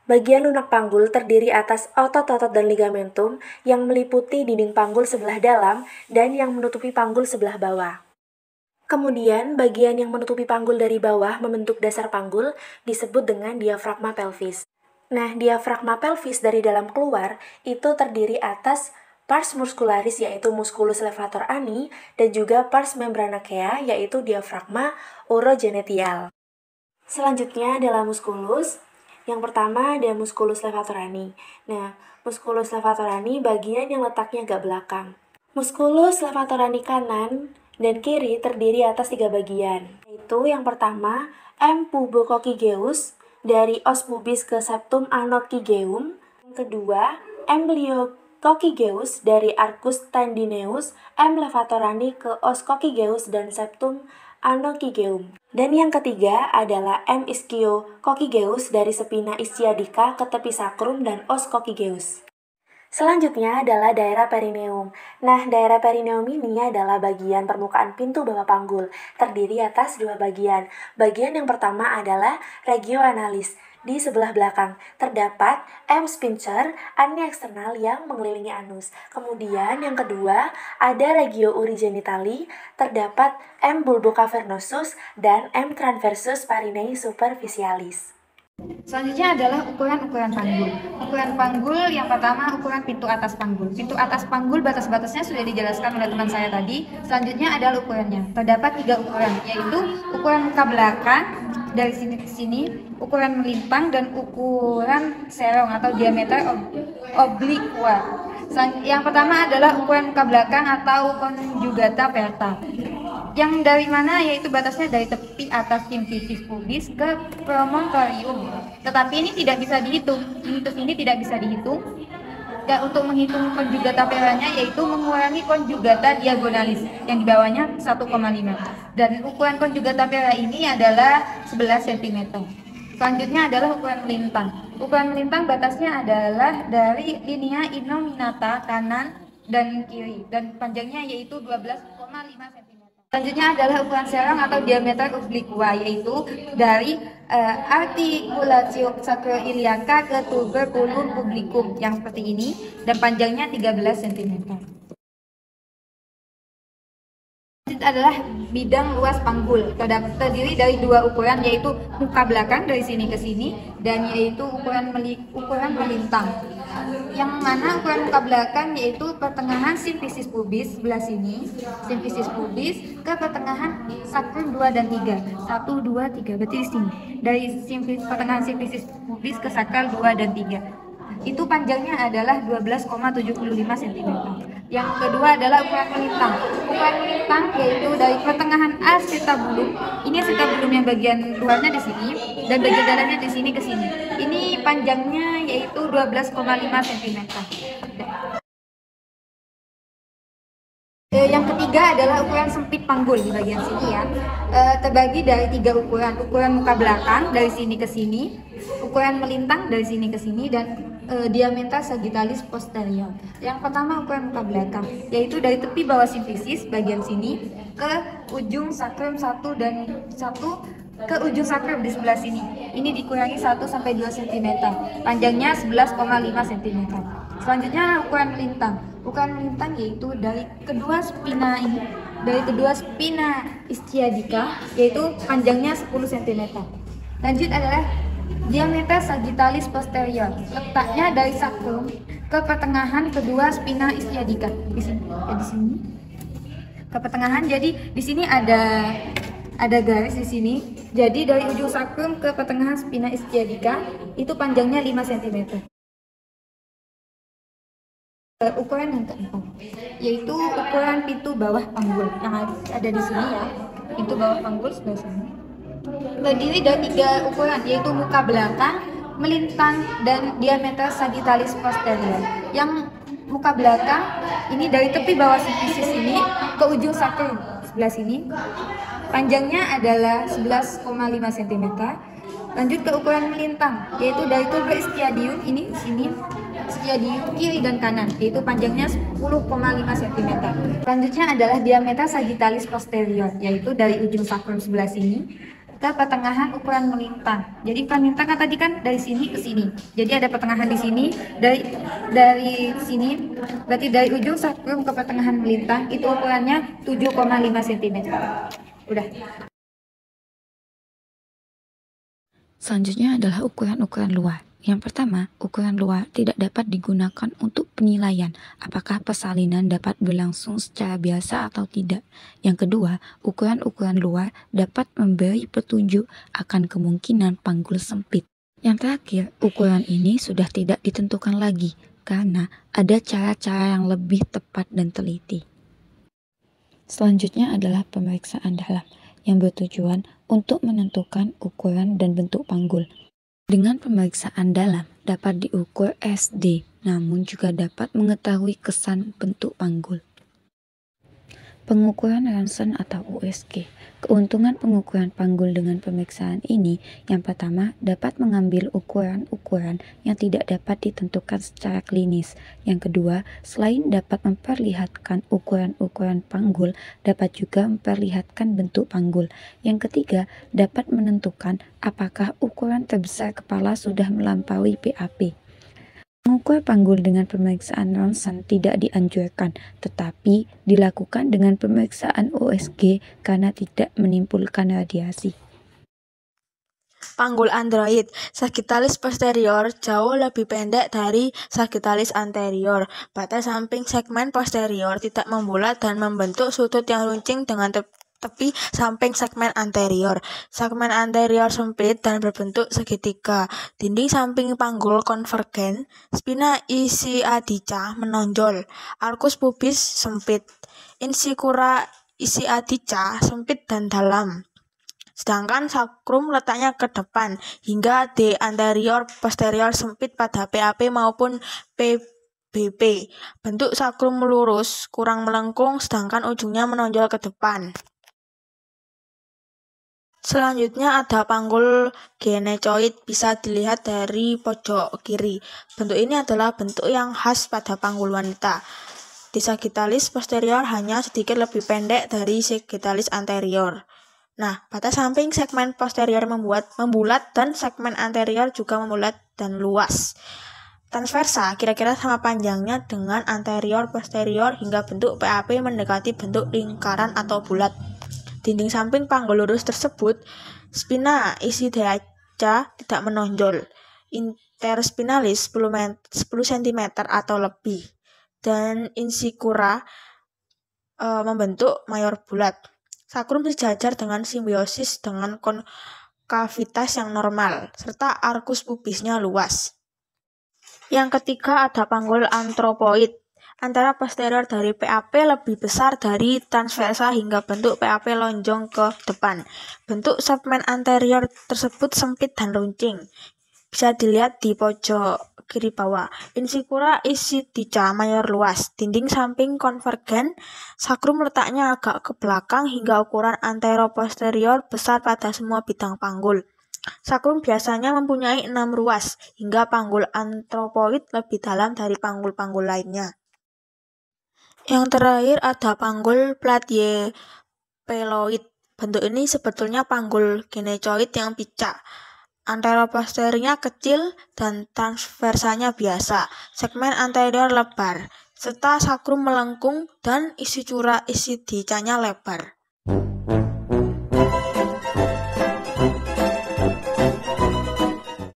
Bagian lunak panggul terdiri atas otot-otot dan ligamentum yang meliputi dinding panggul sebelah dalam dan yang menutupi panggul sebelah bawah. Kemudian, bagian yang menutupi panggul dari bawah membentuk dasar panggul disebut dengan diafragma pelvis. Nah, diafragma pelvis dari dalam keluar itu terdiri atas pars muscularis yaitu musculus levator ani dan juga pars membranachea yaitu diafragma urogenetial. Selanjutnya adalah musculus. Yang pertama ada musculus levator ani. Nah, musculus levator ani bagian yang letaknya agak belakang. Musculus levator ani kanan dan kiri terdiri atas 3 bagian, yaitu yang pertama M. pubococcygeuss dari os pubis ke septum anochigeum, yang kedua Emblyococcygeuss dari arcus tendineus M. levatorani ke os coccygeuss dan septum anochigeum. Dan yang ketiga adalah M. ischiococcygeuss dari spina ischiadica ke tepi sakrum dan os coccygeuss. Selanjutnya adalah daerah perineum. Nah, daerah perineum ini adalah bagian permukaan pintu bawah panggul, terdiri atas 2 bagian. Bagian yang pertama adalah regio analis. Di sebelah belakang terdapat M. sphincter, ani eksternal yang mengelilingi anus. Kemudian yang kedua ada regio urigenitali, terdapat M. bulbocavernosus dan M. transversus parinei superficialis. Selanjutnya adalah ukuran-ukuran panggul. Ukuran panggul yang pertama ukuran pintu atas panggul. Pintu atas panggul batas-batasnya sudah dijelaskan oleh teman saya tadi. Selanjutnya adalah ukurannya. Terdapat 3 ukuran, yaitu ukuran muka belakang dari sini ke sini, ukuran melintang dan ukuran serong atau diameter obliqua. Yang pertama adalah ukuran muka belakang atau conjugata aperta. Yang dari mana, yaitu batasnya dari tepi atas symphysis pubis ke promontorium. Tetapi ini tidak bisa dihitung. Ini tidak bisa dihitung. Dan untuk menghitung conjugata apertanya yaitu mengurangi conjugata diagonalis yang di bawahnya 1,5. Dan ukuran conjugata aperta ini adalah 11 cm. Selanjutnya adalah ukuran melintang. Ukuran melintang batasnya adalah dari linea innominata kanan dan kiri dan panjangnya yaitu 12,5 cm. Selanjutnya adalah ukuran serong atau diameter obliqua, yaitu dari articulatio sacroiliaca ke tuberculum publicum yang seperti ini dan panjangnya 13 cm. Adalah bidang luas panggul, terdiri dari 2 ukuran, yaitu muka belakang dari sini ke sini dan yaitu ukuran melintang. Yang mana ukuran muka belakang yaitu pertengahan symphysis pubis sebelah sini, symphysis pubis ke pertengahan sakrum 2 dan 3. 1 2 3 berarti di sini. Dari pertengahan symphysis pubis ke sakral 2 dan 3. Itu panjangnya adalah 12,75 cm. Yang kedua adalah ukuran melintang. Ukuran melintang yaitu dari pertengahan acetabulum. Ini acetabulum yang bagian luarnya di sini dan bagian dalamnya di sini ke sini. Ini panjangnya yaitu 12,5 cm. Yang ketiga adalah ukuran sempit panggul di bagian sini ya. Terbagi dari 3 ukuran. Ukuran muka belakang dari sini ke sini, ukuran melintang dari sini ke sini, dan diameter sagittalis posterior. Yang pertama ukuran muka belakang, yaitu dari tepi bawah symphysis bagian sini ke ujung sakrum 1 dan 1 ke ujung sakrum di sebelah sini. Ini dikurangi 1 sampai 2 cm. Panjangnya 11,5 cm. Selanjutnya ukuran melintang. Ukuran melintang yaitu dari kedua spina ini, dari kedua spina ischiadica, yaitu panjangnya 10 cm. Lanjut adalah diameter sagittalis posterior. Letaknya dari sakrum ke pertengahan kedua spina ischiadica. Di sini, di sini. Ke pertengahan. Jadi di sini ada garis di sini. Jadi dari ujung sakrum ke pertengahan spina ischiadica itu panjangnya 5 cm. Ukuran yang keempat yaitu ukuran pintu bawah panggul yang ada di sini ya. Pintu bawah panggul sebelah sini. Terdiri dari 3 ukuran, yaitu muka belakang, melintang, dan diameter sagittalis posterior. Yang muka belakang ini dari tepi bawah symphysis ini ke ujung sakrum sebelah sini. Panjangnya adalah 11,5 cm. Lanjut ke ukuran melintang, yaitu dari tuber ischiadium ini sini, ischiadium kiri dan kanan, yaitu panjangnya 10,5 cm. Selanjutnya adalah diameter sagittalis posterior, yaitu dari ujung sakrum sebelah sini ke pertengahan ukuran melintang. Jadi ukuran melintang kan tadi kan dari sini ke sini. Jadi ada pertengahan di sini, dari sini, berarti dari ujung sakrum ke pertengahan melintang itu ukurannya 7,5 cm. Udah. Selanjutnya adalah ukuran-ukuran luar. Yang pertama, ukuran luar tidak dapat digunakan untuk penilaian apakah persalinan dapat berlangsung secara biasa atau tidak. Yang kedua, ukuran-ukuran luar dapat memberi petunjuk akan kemungkinan panggul sempit. Yang terakhir, ukuran ini sudah tidak ditentukan lagi karena ada cara-cara yang lebih tepat dan teliti. Selanjutnya adalah pemeriksaan dalam yang bertujuan untuk menentukan ukuran dan bentuk panggul. Dengan pemeriksaan dalam dapat diukur SD, namun juga dapat mengetahui kesan bentuk panggul. Pengukuran ronsen atau USG. Keuntungan pengukuran panggul dengan pemeriksaan ini, yang pertama dapat mengambil ukuran-ukuran yang tidak dapat ditentukan secara klinis. Yang kedua, selain dapat memperlihatkan ukuran-ukuran panggul, dapat juga memperlihatkan bentuk panggul. Yang ketiga, dapat menentukan apakah ukuran terbesar kepala sudah melampaui PAP. Mengukur panggul dengan pemeriksaan ronsen tidak dianjurkan, tetapi dilakukan dengan pemeriksaan USG karena tidak menimbulkan radiasi. Panggul android, sagittalis posterior jauh lebih pendek dari sagittalis anterior. Batas samping segmen posterior tidak membulat dan membentuk sudut yang runcing dengan tepi samping segmen anterior. Segmen anterior sempit dan berbentuk segitiga. Dinding samping panggul konvergen. Spina isiadica menonjol. Arcus pubis sempit. Insicura isiadica sempit dan dalam. Sedangkan sakrum letaknya ke depan hingga D anterior posterior sempit pada PAP maupun PBP. Bentuk sakrum lurus, kurang melengkung, sedangkan ujungnya menonjol ke depan. Selanjutnya ada panggul genecoid, bisa dilihat dari pojok kiri. Bentuk ini adalah bentuk yang khas pada panggul wanita. Di sagittalis posterior hanya sedikit lebih pendek dari sagittalis anterior. Nah, batas samping segmen posterior membulat dan segmen anterior juga membulat dan luas. Transversa kira-kira sama panjangnya dengan anterior posterior hingga bentuk PAP mendekati bentuk lingkaran atau bulat. Dinding samping panggul lurus tersebut, spina isiadica tidak menonjol, interspinalis 10 cm atau lebih, dan insicura membentuk mayor bulat. Sakrum sejajar dengan simbiosis dengan konkavitas yang normal, serta arcus pubisnya luas. Yang ketiga ada panggul antropoid. Antara posterior dari PAP lebih besar dari transversa hingga bentuk PAP lonjong ke depan. Bentuk segmen anterior tersebut sempit dan runcing. Bisa dilihat di pojok kiri bawah. Insicura isiadica mayor luas. Dinding samping konvergen. Sakrum letaknya agak ke belakang hingga ukuran antero-posterior besar pada semua bidang panggul. Sakrum biasanya mempunyai 6 ruas, hingga panggul antropoid lebih dalam dari panggul-panggul lainnya. Yang terakhir ada panggul platyepeloid. Bentuk ini sebetulnya panggul genecoid yang picak. Anteroposteriornya kecil dan transversanya biasa. Segmen anterior lebar, serta sakrum melengkung dan insicura isiadicanya lebar.